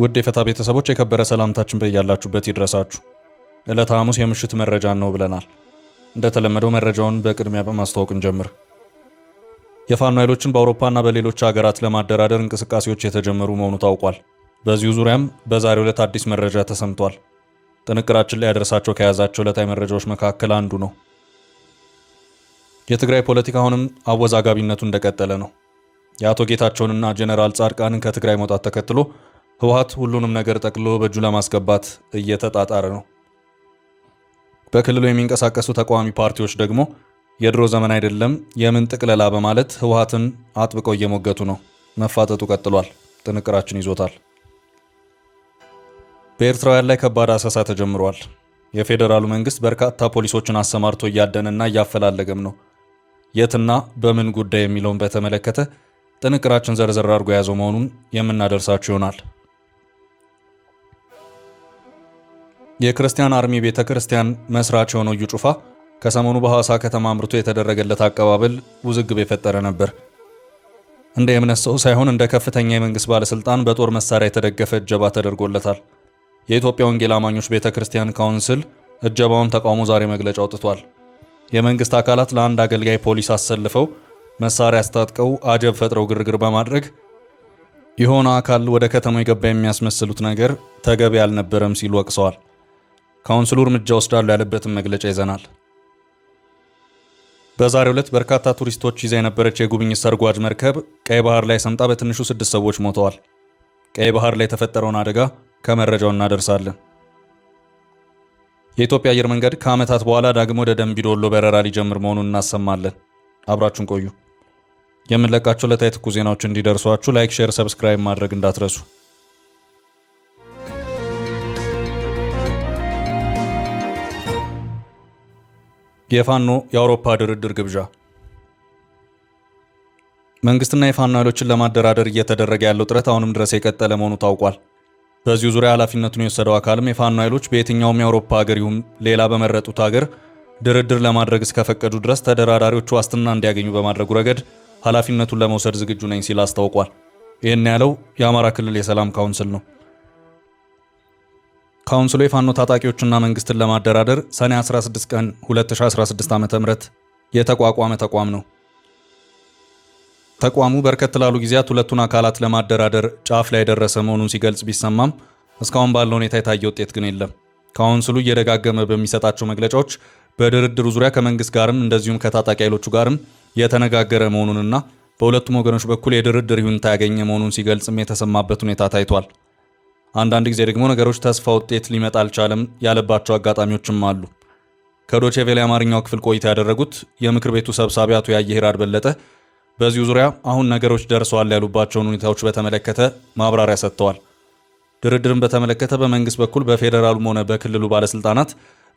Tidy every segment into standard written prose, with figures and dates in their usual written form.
ውድ የፈታ ቤተሰቦች የከበረ ሰላምታችን በያላችሁበት ይድረሳችሁ። ዕለተ ሐሙስ የምሽት መረጃን ነው ብለናል። እንደተለመደው መረጃውን በቅድሚያ በማስተዋወቅ እንጀምር። የፋኖ ኃይሎችን በአውሮፓና በሌሎች ሀገራት ለማደራደር እንቅስቃሴዎች የተጀመሩ መሆኑ ታውቋል። በዚሁ ዙሪያም በዛሬው ዕለት አዲስ መረጃ ተሰምቷል። ጥንቅራችን ላይ ያደረሳቸው ከያዛቸው ዕለታዊ መረጃዎች መካከል አንዱ ነው። የትግራይ ፖለቲካ አሁንም አወዛጋቢነቱ እንደቀጠለ ነው። የአቶ ጌታቸውንና ጄኔራል ጻድቃንን ከትግራይ መውጣት ተከትሎ ህወሓት ሁሉንም ነገር ጠቅልሎ በእጁ ለማስገባት እየተጣጣረ ነው። በክልሉ የሚንቀሳቀሱ ተቃዋሚ ፓርቲዎች ደግሞ የድሮ ዘመን አይደለም የምን ጥቅለላ በማለት ህወሓትን አጥብቀው እየሞገቱ ነው። መፋጠጡ ቀጥሏል። ጥንቅራችን ይዞታል። በኤርትራውያን ላይ ከባድ አሰሳ ተጀምሯል። የፌዴራሉ መንግስት በርካታ ፖሊሶችን አሰማርቶ እያደነና እያፈላለገም ነው። የትና በምን ጉዳይ የሚለውን በተመለከተ ጥንቅራችን ዘርዘር አድርጎ የያዘው መሆኑን የምናደርሳችሁ ይሆናል። የክርስቲያን አርሚ ቤተ ክርስቲያን መስራች የሆነው እዩ ጩፋ ከሰሞኑ በሐዋሳ ከተማ አምርቶ የተደረገለት አቀባበል ውዝግብ የፈጠረ ነበር። እንደ የእምነት ሰው ሳይሆን እንደ ከፍተኛ የመንግስት ባለስልጣን በጦር መሳሪያ የተደገፈ እጀባ ተደርጎለታል። የኢትዮጵያ ወንጌል አማኞች ቤተ ክርስቲያን ካውንስል እጀባውን ተቃውሞ ዛሬ መግለጫ አውጥቷል። የመንግስት አካላት ለአንድ አገልጋይ ፖሊስ አሰልፈው መሳሪያ አስታጥቀው አጀብ ፈጥረው ግርግር በማድረግ የሆነ አካል ወደ ከተማው የገባ የሚያስመስሉት ነገር ተገቢ አልነበረም ሲሉ ወቅሰዋል። ካውንስሉ እርምጃ ወስዳሉ ያለበትን መግለጫ ይዘናል። በዛሬው ዕለት በርካታ ቱሪስቶች ይዛ የነበረች የጉብኝት ሰርጓጅ መርከብ ቀይ ባህር ላይ ሰምጣ በትንሹ 6 ሰዎች ሞተዋል። ቀይ ባህር ላይ የተፈጠረውን አደጋ ከመረጃው እናደርሳለን። የኢትዮጵያ አየር መንገድ ከዓመታት በኋላ ዳግም ወደ ደምቢዶሎ በረራ ሊጀምር መሆኑን እናሰማለን። አብራችሁን ቆዩ። የምንለቃቸው ዕለታዊ ትኩስ ዜናዎች እንዲደርሷችሁ ላይክ፣ ሼር፣ ሰብስክራይብ ማድረግ እንዳትረሱ። የፋኖ የአውሮፓ ድርድር ግብዣ። መንግስትና የፋኖ ኃይሎችን ለማደራደር እየተደረገ ያለው ጥረት አሁንም ድረስ የቀጠለ መሆኑ ታውቋል። በዚሁ ዙሪያ ኃላፊነቱን የወሰደው አካልም የፋኖ ኃይሎች በየትኛውም የአውሮፓ ሀገር ይሁን ሌላ በመረጡት ሀገር ድርድር ለማድረግ እስከፈቀዱ ድረስ ተደራዳሪዎቹ ዋስትና እንዲያገኙ በማድረጉ ረገድ ኃላፊነቱን ለመውሰድ ዝግጁ ነኝ ሲል አስታውቋል። ይህን ያለው የአማራ ክልል የሰላም ካውንስል ነው። ካውንስሉ የፋኖ ታጣቂዎችና መንግስትን ለማደራደር ሰኔ 16 ቀን 2016 ዓ.ም የተቋቋመ ተቋም ነው። ተቋሙ በርከት ላሉ ጊዜያት ሁለቱን አካላት ለማደራደር ጫፍ ላይ የደረሰ መሆኑን ሲገልጽ ቢሰማም እስካሁን ባለው ሁኔታ የታየ ውጤት ግን የለም። ካውንስሉ እየደጋገመ በሚሰጣቸው መግለጫዎች በድርድሩ ዙሪያ ከመንግስት ጋርም እንደዚሁም ከታጣቂ ኃይሎቹ ጋርም የተነጋገረ መሆኑንና በሁለቱም ወገኖች በኩል የድርድር ይሁንታ ያገኘ መሆኑን ሲገልጽም የተሰማበት ሁኔታ ታይቷል። አንዳንድ ጊዜ ደግሞ ነገሮች ተስፋ ውጤት ሊመጣ አልቻለም ያለባቸው አጋጣሚዎችም አሉ። ከዶቼ ቬለ አማርኛው ክፍል ቆይታ ያደረጉት የምክር ቤቱ ሰብሳቢ አቶ ያየህራድ በለጠ በዚሁ ዙሪያ አሁን ነገሮች ደርሰዋል ያሉባቸውን ሁኔታዎች በተመለከተ ማብራሪያ ሰጥተዋል። ድርድርን በተመለከተ በመንግስት በኩል በፌዴራሉም ሆነ በክልሉ ባለስልጣናት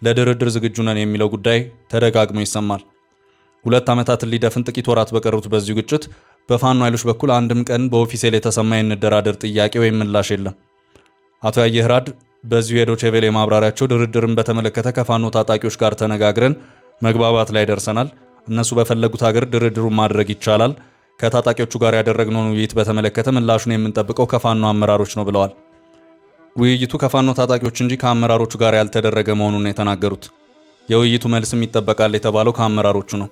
ለድርድር ዝግጁ ነን የሚለው ጉዳይ ተደጋግሞ ይሰማል። 2 ዓመታትን ሊደፍን ጥቂት ወራት በቀሩት በዚሁ ግጭት በፋኖ ኃይሎች በኩል አንድም ቀን በኦፊሴል የተሰማ የንደራደር ጥያቄ ወይም ምላሽ የለም። አቶ ያየህራድ በዚሁ የዶቼ ቬለ ማብራሪያቸው ድርድርን በተመለከተ ከፋኖ ታጣቂዎች ጋር ተነጋግረን መግባባት ላይ ደርሰናል። እነሱ በፈለጉት ሀገር ድርድሩን ማድረግ ይቻላል። ከታጣቂዎቹ ጋር ያደረግነውን ውይይት በተመለከተ ምላሹን የምንጠብቀው ከፋኖ አመራሮች ነው ብለዋል። ውይይቱ ከፋኖ ታጣቂዎች እንጂ ከአመራሮቹ ጋር ያልተደረገ መሆኑን የተናገሩት የውይይቱ መልስም ይጠበቃል የተባለው ከአመራሮቹ ነው።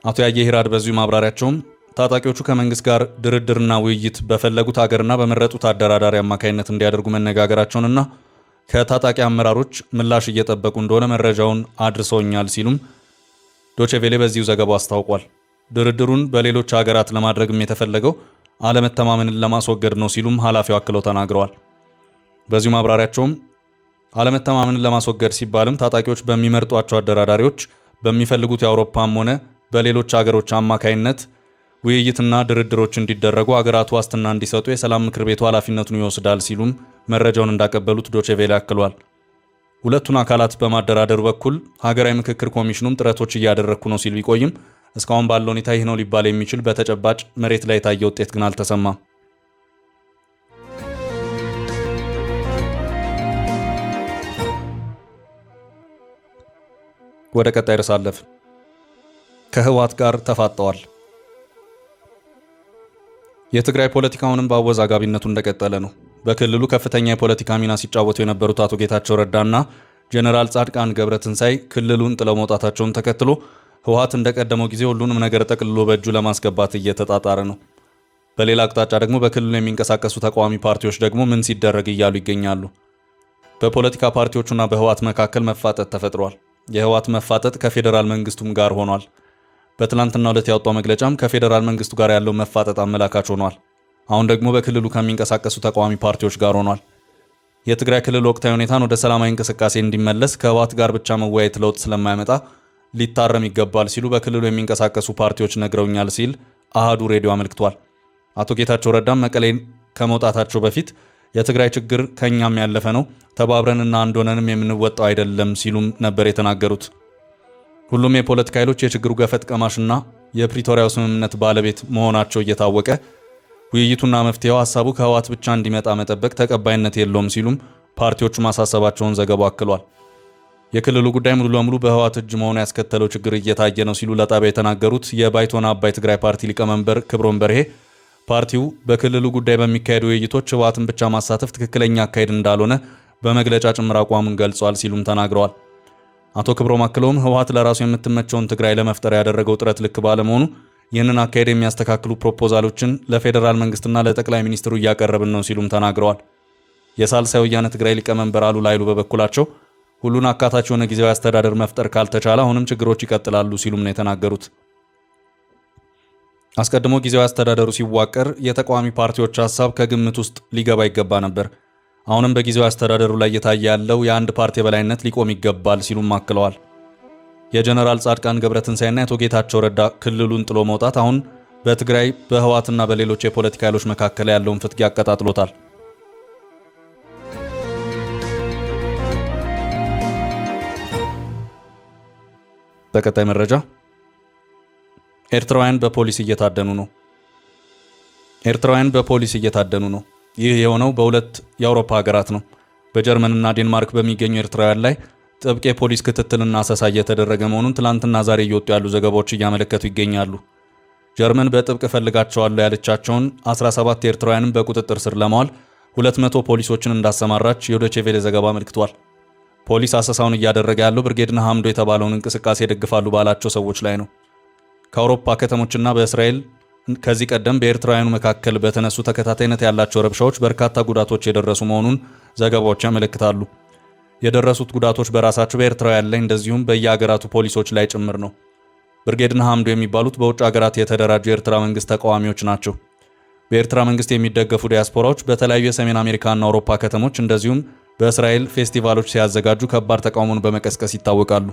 አቶ ያየህራድ በዚሁ ማብራሪያቸውም ታጣቂዎቹ ከመንግስት ጋር ድርድርና ውይይት በፈለጉት ሀገርና በመረጡት አደራዳሪ አማካይነት እንዲያደርጉ መነጋገራቸውንና ከታጣቂ አመራሮች ምላሽ እየጠበቁ እንደሆነ መረጃውን አድርሰውኛል ሲሉም ዶቼ ቬለ በዚሁ ዘገባው አስታውቋል። ድርድሩን በሌሎች ሀገራት ለማድረግም የተፈለገው አለመተማመንን ለማስወገድ ነው ሲሉም ኃላፊው አክለው ተናግረዋል። በዚሁ ማብራሪያቸውም አለመተማመንን ለማስወገድ ሲባልም ታጣቂዎች በሚመርጧቸው አደራዳሪዎች በሚፈልጉት የአውሮፓም ሆነ በሌሎች ሀገሮች አማካይነት ውይይትና ድርድሮች እንዲደረጉ ሀገራቱ ዋስትና እንዲሰጡ የሰላም ምክር ቤቱ ኃላፊነቱን ይወስዳል ሲሉም መረጃውን እንዳቀበሉት ዶቼ ቬለ አክሏል። ሁለቱን አካላት በማደራደሩ በኩል ሀገራዊ ምክክር ኮሚሽኑም ጥረቶች እያደረግኩ ነው ሲል ቢቆይም እስካሁን ባለው ሁኔታ ይህ ነው ሊባል የሚችል በተጨባጭ መሬት ላይ የታየ ውጤት ግን አልተሰማም። ወደ ቀጣይ ርዕስ አለፍ። ከህወሓት ጋር ተፋጠዋል። የትግራይ ፖለቲካውንም በአወዛጋቢነቱ እንደቀጠለ ነው። በክልሉ ከፍተኛ የፖለቲካ ሚና ሲጫወቱ የነበሩት አቶ ጌታቸው ረዳና ጀነራል ጻድቃን ገብረትንሳኤ ክልሉን ጥለው መውጣታቸውን ተከትሎ ህወሓት እንደቀደመው ጊዜ ሁሉንም ነገር ጠቅልሎ በእጁ ለማስገባት እየተጣጣረ ነው። በሌላ አቅጣጫ ደግሞ በክልሉ የሚንቀሳቀሱ ተቃዋሚ ፓርቲዎች ደግሞ ምን ሲደረግ እያሉ ይገኛሉ። በፖለቲካ ፓርቲዎቹና በህወሓት መካከል መፋጠጥ ተፈጥሯል። የህወሓት መፋጠጥ ከፌዴራል መንግስቱም ጋር ሆኗል። በትላንትናው ዕለት ያወጣው መግለጫም ከፌዴራል መንግስቱ ጋር ያለው መፋጠጥ አመላካች ሆኗል። አሁን ደግሞ በክልሉ ከሚንቀሳቀሱ ተቃዋሚ ፓርቲዎች ጋር ሆኗል። የትግራይ ክልል ወቅታዊ ሁኔታን ወደ ሰላማዊ እንቅስቃሴ እንዲመለስ ከህወሓት ጋር ብቻ መወያየት ለውጥ ስለማያመጣ ሊታረም ይገባል ሲሉ በክልሉ የሚንቀሳቀሱ ፓርቲዎች ነግረውኛል ሲል አሃዱ ሬዲዮ አመልክቷል። አቶ ጌታቸው ረዳም መቀሌን ከመውጣታቸው በፊት የትግራይ ችግር ከኛም ያለፈ ነው፣ ተባብረንና አንድ ሆነንም የምንወጣው አይደለም ሲሉም ነበር የተናገሩት። ሁሉም የፖለቲካ ኃይሎች የችግሩ ገፈት ቀማሽና የፕሪቶሪያው ስምምነት ባለቤት መሆናቸው እየታወቀ ውይይቱና መፍትሄው ሀሳቡ ከህወሓት ብቻ እንዲመጣ መጠበቅ ተቀባይነት የለውም ሲሉም ፓርቲዎቹ ማሳሰባቸውን ዘገባው አክሏል። የክልሉ ጉዳይ ሙሉ ለሙሉ በህወሓት እጅ መሆኑ ያስከተለው ችግር እየታየ ነው ሲሉ ለጣቢያ የተናገሩት የባይቶና አባይ ትግራይ ፓርቲ ሊቀመንበር ክብሮም በርሄ ፓርቲው በክልሉ ጉዳይ በሚካሄዱ ውይይቶች ህወሓትን ብቻ ማሳተፍ ትክክለኛ አካሄድ እንዳልሆነ በመግለጫ ጭምር አቋሙን ገልጿል ሲሉም ተናግረዋል። አቶ ክብሮም አክለውም ህወሓት ለራሱ የምትመቸውን ትግራይ ለመፍጠር ያደረገው ጥረት ልክ ባለመሆኑ ይህንን አካሄድ የሚያስተካክሉ ፕሮፖዛሎችን ለፌዴራል መንግስትና ለጠቅላይ ሚኒስትሩ እያቀረብን ነው ሲሉም ተናግረዋል። የሳልሳይ ወያነ ትግራይ ሊቀመንበር አሉላ ኃይሉ በበኩላቸው ሁሉን አካታች የሆነ ጊዜያዊ አስተዳደር መፍጠር ካልተቻለ አሁንም ችግሮች ይቀጥላሉ ሲሉም ነው የተናገሩት። አስቀድሞ ጊዜያዊ አስተዳደሩ ሲዋቀር የተቃዋሚ ፓርቲዎች ሀሳብ ከግምት ውስጥ ሊገባ ይገባ ነበር። አሁንም በጊዜያዊ አስተዳደሩ ላይ እየታየ ያለው የአንድ ፓርቲ የበላይነት ሊቆም ይገባል ሲሉም አክለዋል። የጀነራል ጻድቃን ገብረትንሳኤና የአቶ ጌታቸው ረዳ ክልሉን ጥሎ መውጣት አሁን በትግራይ በህወሓትና በሌሎች የፖለቲካ ኃይሎች መካከል ያለውን ፍትጊያ አቀጣጥሎታል። በቀጣይ መረጃ ኤርትራውያን በፖሊስ እየታደኑ ነው። ኤርትራውያን በፖሊስ እየታደኑ ነው። ይህ የሆነው በሁለት የአውሮፓ ሀገራት ነው። በጀርመንና ዴንማርክ በሚገኙ ኤርትራውያን ላይ ጥብቅ የፖሊስ ክትትልና አሰሳ እየተደረገ መሆኑን ትላንትና ዛሬ እየወጡ ያሉ ዘገባዎች እያመለከቱ ይገኛሉ። ጀርመን በጥብቅ እፈልጋቸዋለሁ ያለቻቸውን 17 ኤርትራውያንን በቁጥጥር ስር ለማዋል 200 ፖሊሶችን እንዳሰማራች የዶቼ ቬለ ዘገባ አመልክቷል። ፖሊስ አሰሳውን እያደረገ ያለው ብርጌድ ንሓመዱ የተባለውን እንቅስቃሴ ይደግፋሉ ባላቸው ሰዎች ላይ ነው። ከአውሮፓ ከተሞችና በእስራኤል ከዚህ ቀደም በኤርትራውያኑ መካከል በተነሱ ተከታታይነት ያላቸው ረብሻዎች በርካታ ጉዳቶች የደረሱ መሆኑን ዘገባዎች ያመለክታሉ። የደረሱት ጉዳቶች በራሳቸው በኤርትራውያን ላይ እንደዚሁም በየሀገራቱ ፖሊሶች ላይ ጭምር ነው። ብርጌድ ንሓመዱ የሚባሉት በውጭ ሀገራት የተደራጁ የኤርትራ መንግስት ተቃዋሚዎች ናቸው። በኤርትራ መንግስት የሚደገፉ ዲያስፖራዎች በተለያዩ የሰሜን አሜሪካና አውሮፓ ከተሞች እንደዚሁም በእስራኤል ፌስቲቫሎች ሲያዘጋጁ ከባድ ተቃውሞን በመቀስቀስ ይታወቃሉ።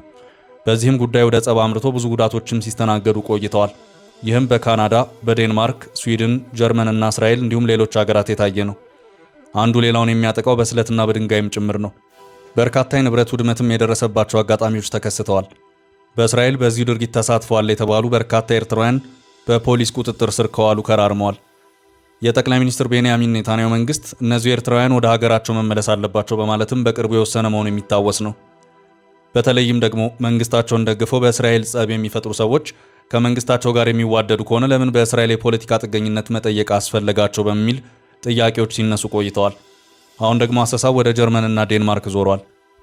በዚህም ጉዳይ ወደ ጸብ አምርቶ ብዙ ጉዳቶችም ሲስተናገዱ ቆይተዋል። ይህም በካናዳ፣ በዴንማርክ፣ ስዊድን፣ ጀርመንና እስራኤል እንዲሁም ሌሎች ሀገራት የታየ ነው። አንዱ ሌላውን የሚያጠቃው በስለትና በድንጋይም ጭምር ነው። በርካታ የንብረት ውድመትም የደረሰባቸው አጋጣሚዎች ተከስተዋል። በእስራኤል በዚሁ ድርጊት ተሳትፈዋል የተባሉ በርካታ ኤርትራውያን በፖሊስ ቁጥጥር ስር ከዋሉ ከራርመዋል። የጠቅላይ ሚኒስትር ቤንያሚን ኔታንያሁ መንግስት እነዚህ ኤርትራውያን ወደ ሀገራቸው መመለስ አለባቸው በማለትም በቅርቡ የወሰነ መሆኑ የሚታወስ ነው። በተለይም ደግሞ መንግስታቸውን ደግፈው በእስራኤል ጸብ የሚፈጥሩ ሰዎች ከመንግስታቸው ጋር የሚዋደዱ ከሆነ ለምን በእስራኤል የፖለቲካ ጥገኝነት መጠየቅ አስፈለጋቸው በሚል ጥያቄዎች ሲነሱ ቆይተዋል። አሁን ደግሞ አሰሳው ወደ ጀርመንና ዴንማርክ ዞሯል።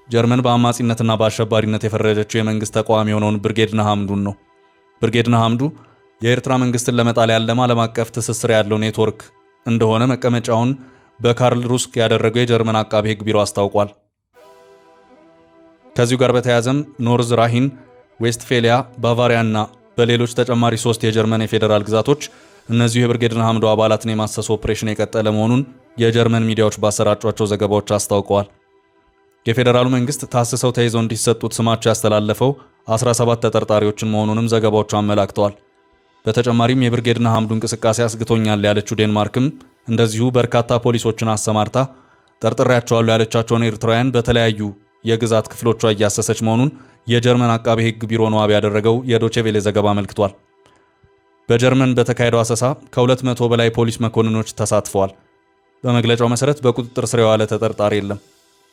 ጀርመን በአማጺነትና በአሸባሪነት የፈረጀችው የመንግስት ተቃዋሚ የሆነውን ብርጌድ ንሓመዱን ነው። ብርጌድ ንሓመዱ የኤርትራ መንግስትን ለመጣል ያለመ ዓለም አቀፍ ትስስር ያለው ኔትወርክ እንደሆነ መቀመጫውን በካርል ሩስክ ያደረገው የጀርመን አቃቤ ሕግ ቢሮ አስታውቋል። ከዚሁ ጋር በተያያዘም ኖርዝ ራሂን፣ ዌስትፌሊያ፣ ባቫሪያና በሌሎች ተጨማሪ 3 የጀርመን የፌዴራል ግዛቶች እነዚሁ የብርጌድ ንሓመዱ አባላትን የማሰስ ኦፕሬሽን የቀጠለ መሆኑን የጀርመን ሚዲያዎች ባሰራጯቸው ዘገባዎች አስታውቀዋል። የፌዴራሉ መንግስት ታስሰው ተይዘው እንዲሰጡት ስማቸው ያስተላለፈው 17 ተጠርጣሪዎችን መሆኑንም ዘገባዎቹ አመላክተዋል። በተጨማሪም የብርጌድ ንሓመዱ እንቅስቃሴ አስግቶኛል ያለችው ዴንማርክም እንደዚሁ በርካታ ፖሊሶችን አሰማርታ ጠርጥሬያቸዋለሁ ያለቻቸውን ኤርትራውያን በተለያዩ የግዛት ክፍሎቿ እያሰሰች መሆኑን የጀርመን አቃቤ ሕግ ቢሮ ነው ዋቢ ያደረገው የዶቼ ቬለ ዘገባ አመልክቷል። በጀርመን በተካሄደው አሰሳ ከ200 በላይ ፖሊስ መኮንኖች ተሳትፈዋል። በመግለጫው መሰረት በቁጥጥር ስር የዋለ ተጠርጣሪ የለም።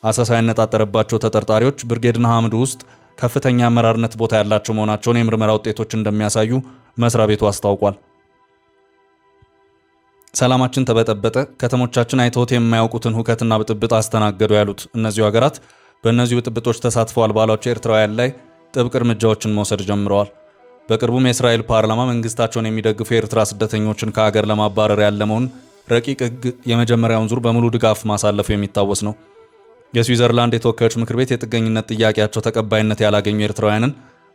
አሰሳ ያነጣጠረባቸው ተጠርጣሪዎች ብርጌድ ንሓመዱ ውስጥ ከፍተኛ አመራርነት ቦታ ያላቸው መሆናቸውን የምርመራ ውጤቶች እንደሚያሳዩ መስሪያ ቤቱ አስታውቋል። ሰላማችን ተበጠበጠ፣ ከተሞቻችን አይተውት የማያውቁትን ሁከትና ብጥብጥ አስተናገዱ ያሉት እነዚሁ ሀገራት በእነዚሁ ብጥብጦች ተሳትፈዋል ባሏቸው ኤርትራውያን ላይ ጥብቅ እርምጃዎችን መውሰድ ጀምረዋል። በቅርቡም የእስራኤል ፓርላማ መንግስታቸውን የሚደግፉ የኤርትራ ስደተኞችን ከሀገር ለማባረር ያለመውን ረቂቅ ሕግ የመጀመሪያውን ዙር በሙሉ ድጋፍ ማሳለፉ የሚታወስ ነው። የስዊዘርላንድ የተወካዮች ምክር ቤት የጥገኝነት ጥያቄያቸው ተቀባይነት ያላገኙ ኤርትራውያንን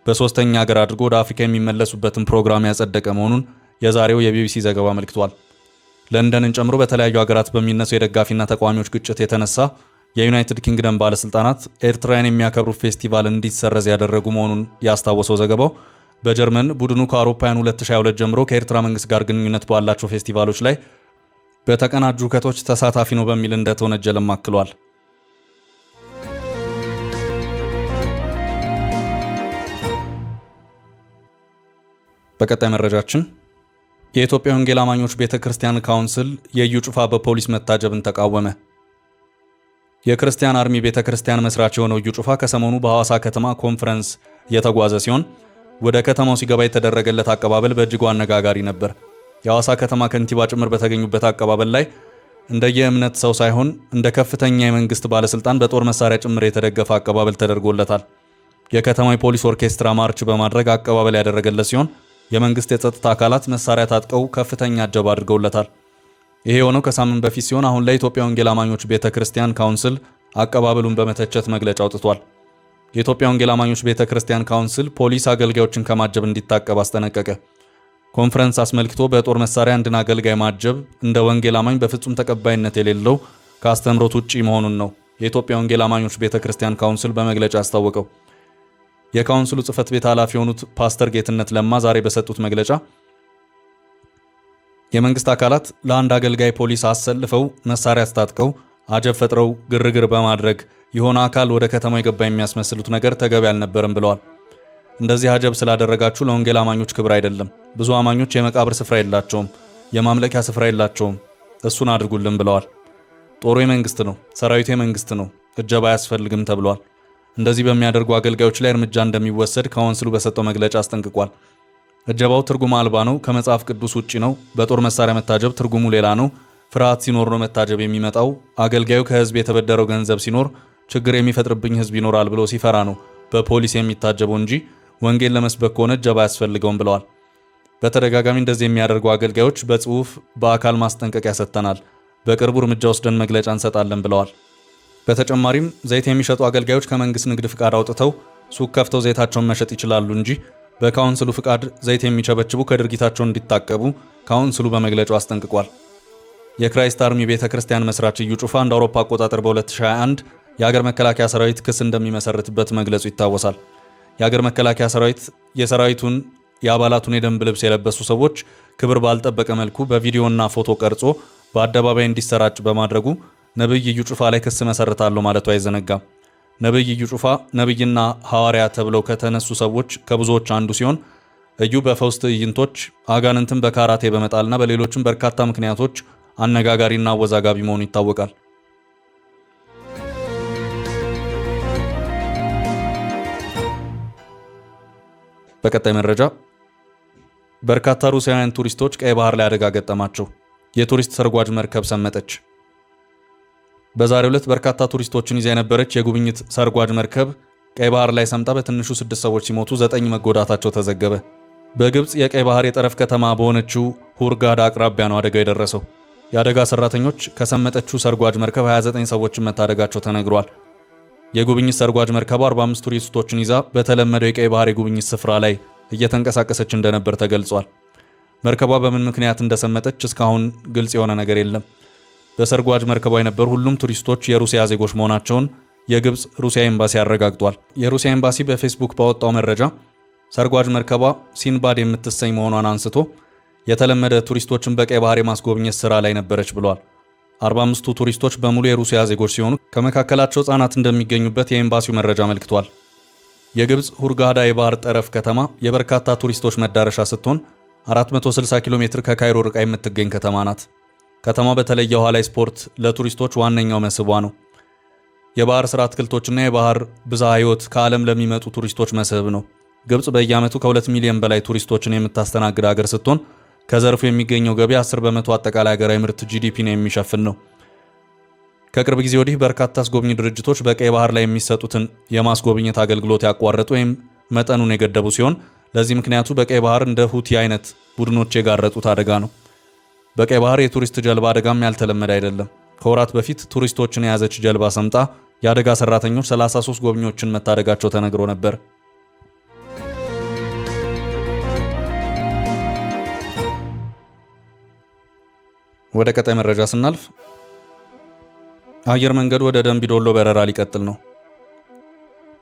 በሶስተኛ ሀገር አድርጎ ወደ አፍሪካ የሚመለሱበትን ፕሮግራም ያጸደቀ መሆኑን የዛሬው የቢቢሲ ዘገባ አመልክቷል። ለንደንን ጨምሮ በተለያዩ ሀገራት በሚነሱ የደጋፊና ተቃዋሚዎች ግጭት የተነሳ የዩናይትድ ኪንግደም ባለስልጣናት ኤርትራውያን የሚያከብሩት ፌስቲቫል እንዲሰረዝ ያደረጉ መሆኑን ያስታወሰው ዘገባው በጀርመን ቡድኑ ከአውሮፓውያን 2022 ጀምሮ ከኤርትራ መንግስት ጋር ግንኙነት ባላቸው ፌስቲቫሎች ላይ በተቀናጁ ሁከቶች ተሳታፊ ነው በሚል እንደተወነጀለም አክሏል። በቀጣይ መረጃችን የኢትዮጵያ ወንጌል አማኞች ቤተክርስቲያን ካውንስል የኢዩ ጩፋ በፖሊስ መታጀብን ተቃወመ። የክርስቲያን አርሚ ቤተክርስቲያን መስራች የሆነው ኢዩ ጩፋ ከሰሞኑ በሐዋሳ ከተማ ኮንፈረንስ የተጓዘ ሲሆን ወደ ከተማው ሲገባ የተደረገለት አቀባበል በእጅጉ አነጋጋሪ ነበር። የሐዋሳ ከተማ ከንቲባ ጭምር በተገኙበት አቀባበል ላይ እንደየእምነት ሰው ሳይሆን እንደ ከፍተኛ የመንግስት ባለስልጣን በጦር መሳሪያ ጭምር የተደገፈ አቀባበል ተደርጎለታል። የከተማው የፖሊስ ኦርኬስትራ ማርች በማድረግ አቀባበል ያደረገለት ሲሆን የመንግስት የጸጥታ አካላት መሳሪያ ታጥቀው ከፍተኛ አጀባ አድርገውለታል። ይሄ የሆነው ከሳምንት በፊት ሲሆን አሁን ላይ የኢትዮጵያ ወንጌል አማኞች ቤተክርስቲያን ካውንስል አቀባበሉን በመተቸት መግለጫ አውጥቷል። የኢትዮጵያ ወንጌል አማኞች ቤተክርስቲያን ካውንስል ፖሊስ አገልጋዮችን ከማጀብ እንዲታቀብ አስጠነቀቀ። ኮንፈረንስ አስመልክቶ በጦር መሳሪያ አንድን አገልጋይ ማጀብ እንደ ወንጌል አማኝ በፍጹም ተቀባይነት የሌለው ከአስተምሮት ውጪ መሆኑን ነው የኢትዮጵያ ወንጌል አማኞች ቤተክርስቲያን ካውንስል በመግለጫ አስታወቀው። የካውንስሉ ጽህፈት ቤት ኃላፊ የሆኑት ፓስተር ጌትነት ለማ ዛሬ በሰጡት መግለጫ የመንግስት አካላት ለአንድ አገልጋይ ፖሊስ አሰልፈው መሳሪያ አስታጥቀው አጀብ ፈጥረው ግርግር በማድረግ የሆነ አካል ወደ ከተማው የገባ የሚያስመስሉት ነገር ተገቢ አልነበረም ብለዋል። እንደዚህ አጀብ ስላደረጋችሁ ለወንጌል አማኞች ክብር አይደለም። ብዙ አማኞች የመቃብር ስፍራ የላቸውም፣ የማምለኪያ ስፍራ የላቸውም። እሱን አድርጉልን ብለዋል። ጦሩ የመንግስት ነው፣ ሰራዊቱ የመንግስት ነው፣ እጀባ አያስፈልግም ተብሏል። እንደዚህ በሚያደርጉ አገልጋዮች ላይ እርምጃ እንደሚወሰድ ካውንስሉ በሰጠው መግለጫ አስጠንቅቋል። እጀባው ትርጉም አልባ ነው፣ ከመጽሐፍ ቅዱስ ውጪ ነው፣ በጦር መሳሪያ መታጀብ ትርጉሙ ሌላ ነው፣ ፍርሃት ሲኖር ነው መታጀብ የሚመጣው፣ አገልጋዩ ከህዝብ የተበደረው ገንዘብ ሲኖር ችግር የሚፈጥርብኝ ህዝብ ይኖራል ብሎ ሲፈራ ነው በፖሊስ የሚታጀበው እንጂ ወንጌል ለመስበክ ከሆነ እጀባ አያስፈልገውም ብለዋል። በተደጋጋሚ እንደዚህ የሚያደርጉ አገልጋዮች በጽሁፍ በአካል ማስጠንቀቂያ ሰጥተናል፣ በቅርቡ እርምጃ ወስደን መግለጫ እንሰጣለን ብለዋል። በተጨማሪም ዘይት የሚሸጡ አገልጋዮች ከመንግስት ንግድ ፍቃድ አውጥተው ሱቅ ከፍተው ዘይታቸውን መሸጥ ይችላሉ እንጂ በካውንስሉ ፍቃድ ዘይት የሚቸበችቡ ከድርጊታቸው እንዲታቀቡ ካውንስሉ በመግለጫው አስጠንቅቋል። የክራይስት አርሚ ቤተክርስቲያን መስራች ኢዩ ጩፋ እንደ አውሮፓ አቆጣጠር በ2021 የሀገር መከላከያ ሰራዊት ክስ እንደሚመሰርትበት መግለጹ ይታወሳል። የሀገር መከላከያ ሰራዊት የሰራዊቱን የአባላቱን የደንብ ልብስ የለበሱ ሰዎች ክብር ባልጠበቀ መልኩ በቪዲዮና ፎቶ ቀርጾ በአደባባይ እንዲሰራጭ በማድረጉ ነብይ ኢዩ ጩፋ ላይ ክስ መሰርታለሁ ማለቱ አይዘነጋም። ነብይ ኢዩ ጩፋ ነብይና ሐዋርያ ተብለው ከተነሱ ሰዎች ከብዙዎች አንዱ ሲሆን ኢዩ በፈውስ ትዕይንቶች አጋንንትን በካራቴ በመጣልና በሌሎችም በርካታ ምክንያቶች አነጋጋሪና አወዛጋቢ መሆኑ ይታወቃል። በቀጣይ መረጃ በርካታ ሩሲያውያን ቱሪስቶች ቀይ ባህር ላይ አደጋ ገጠማቸው። የቱሪስት ሰርጓጅ መርከብ ሰመጠች። በዛሬው ዕለት በርካታ ቱሪስቶችን ይዛ የነበረች የጉብኝት ሰርጓጅ መርከብ ቀይ ባህር ላይ ሰምጣ በትንሹ 6 ሰዎች ሲሞቱ 9 መጎዳታቸው ተዘገበ። በግብጽ የቀይ ባህር የጠረፍ ከተማ በሆነችው ሁርጋዳ አቅራቢያ ነው አደጋው የደረሰው። የአደጋ ሰራተኞች ከሰመጠችው ሰርጓጅ መርከብ 29 ሰዎችን መታደጋቸው ተነግሯል። የጉብኝት ሰርጓጅ መርከቧ 45 ቱሪስቶችን ይዛ በተለመደው የቀይ ባህር የጉብኝት ስፍራ ላይ እየተንቀሳቀሰች እንደነበር ተገልጿል። መርከቧ በምን ምክንያት እንደሰመጠች እስካሁን ግልጽ የሆነ ነገር የለም። በሰርጓጅ መርከቧ የነበሩ ሁሉም ቱሪስቶች የሩሲያ ዜጎች መሆናቸውን የግብጽ ሩሲያ ኤምባሲ አረጋግጧል። የሩሲያ ኤምባሲ በፌስቡክ ባወጣው መረጃ ሰርጓጅ መርከቧ ሲንባድ የምትሰኝ መሆኗን አንስቶ የተለመደ ቱሪስቶችን በቀይ ባህር የማስጎብኘት ስራ ላይ ነበረች ብሏል። 45ቱ ቱሪስቶች በሙሉ የሩሲያ ዜጎች ሲሆኑ ከመካከላቸው ህጻናት እንደሚገኙበት የኤምባሲው መረጃ አመልክቷል። የግብጽ ሁርጋዳ የባህር ጠረፍ ከተማ የበርካታ ቱሪስቶች መዳረሻ ስትሆን 460 ኪሎ ሜትር ከካይሮ ርቃ የምትገኝ ከተማ ናት። ከተማው በተለየ ውሃ ላይ ስፖርት ለቱሪስቶች ዋነኛው መስህቧ ነው። የባህር ስራ አትክልቶችና የባህር ብዝሃ ህይወት ከዓለም ለሚመጡ ቱሪስቶች መስህብ ነው። ግብጽ በየዓመቱ ከ2 ሚሊዮን በላይ ቱሪስቶችን የምታስተናግድ ሀገር ስትሆን ከዘርፉ የሚገኘው ገቢ 10 በመቶ አጠቃላይ ሀገራዊ ምርት ጂዲፒን የሚሸፍን ነው። ከቅርብ ጊዜ ወዲህ በርካታ አስጎብኚ ድርጅቶች በቀይ ባህር ላይ የሚሰጡትን የማስጎብኘት አገልግሎት ያቋረጡ ወይም መጠኑን የገደቡ ሲሆን ለዚህ ምክንያቱ በቀይ ባህር እንደ ሁቲ አይነት ቡድኖች የጋረጡት አደጋ ነው። በቀይ ባህር የቱሪስት ጀልባ አደጋም ያልተለመደ አይደለም። ከወራት በፊት ቱሪስቶችን የያዘች ጀልባ ሰምጣ የአደጋ ሰራተኞች 33 ጎብኚዎችን መታደጋቸው ተነግሮ ነበር። ወደ ቀጣይ መረጃ ስናልፍ አየር መንገዱ ወደ ደንቢዶሎ በረራ ሊቀጥል ነው።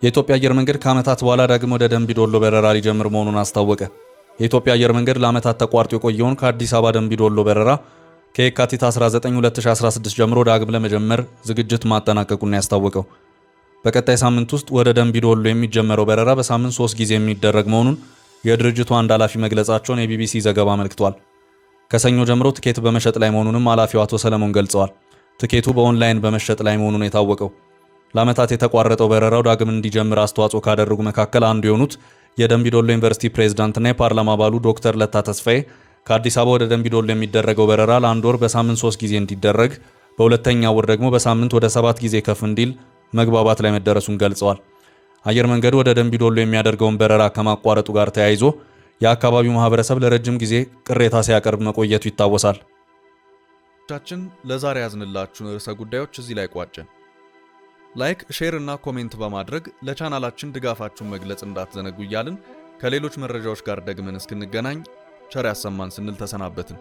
የኢትዮጵያ አየር መንገድ ከዓመታት በኋላ ዳግም ወደ ደንቢዶሎ በረራ ሊጀምር መሆኑን አስታወቀ። የኢትዮጵያ አየር መንገድ ለዓመታት ተቋርጦ የቆየውን ከአዲስ አበባ ደንቢዶሎ በረራ ከየካቲት 19 2016 ጀምሮ ዳግም ለመጀመር ዝግጅት ማጠናቀቁን ያስታወቀው። በቀጣይ ሳምንት ውስጥ ወደ ደንቢዶሎ የሚጀመረው በረራ በሳምንት 3 ጊዜ የሚደረግ መሆኑን የድርጅቱ አንድ ኃላፊ መግለጻቸውን የቢቢሲ ዘገባ አመልክቷል። ከሰኞ ጀምሮ ትኬት በመሸጥ ላይ መሆኑንም ኃላፊው አቶ ሰለሞን ገልጸዋል። ትኬቱ በኦንላይን በመሸጥ ላይ መሆኑን የታወቀው ለዓመታት የተቋረጠው በረራው ዳግም እንዲጀምር አስተዋጽኦ ካደረጉ መካከል አንዱ የሆኑት የደንቢዶሎ ዩኒቨርሲቲ ፕሬዝዳንትና የፓርላማ አባሉ ዶክተር ለታ ተስፋዬ ከአዲስ አበባ ወደ ደንቢዶሎ የሚደረገው በረራ ለአንድ ወር በሳምንት 3 ጊዜ እንዲደረግ፣ በሁለተኛው ወር ደግሞ በሳምንት ወደ 7 ጊዜ ከፍ እንዲል መግባባት ላይ መደረሱን ገልጸዋል። አየር መንገዱ ወደ ደንቢዶሎ የሚያደርገውን በረራ ከማቋረጡ ጋር ተያይዞ የአካባቢው ማህበረሰብ ለረጅም ጊዜ ቅሬታ ሲያቀርብ መቆየቱ ይታወሳል። ቻችን ለዛሬ ያዝንላችሁን ርዕሰ ጉዳዮች እዚህ ላይ ቋጨን። ላይክ፣ ሼር እና ኮሜንት በማድረግ ለቻናላችን ድጋፋችሁን መግለጽ እንዳትዘነጉ እያልን ከሌሎች መረጃዎች ጋር ደግመን እስክንገናኝ ቸር ያሰማን ስንል ተሰናበትን።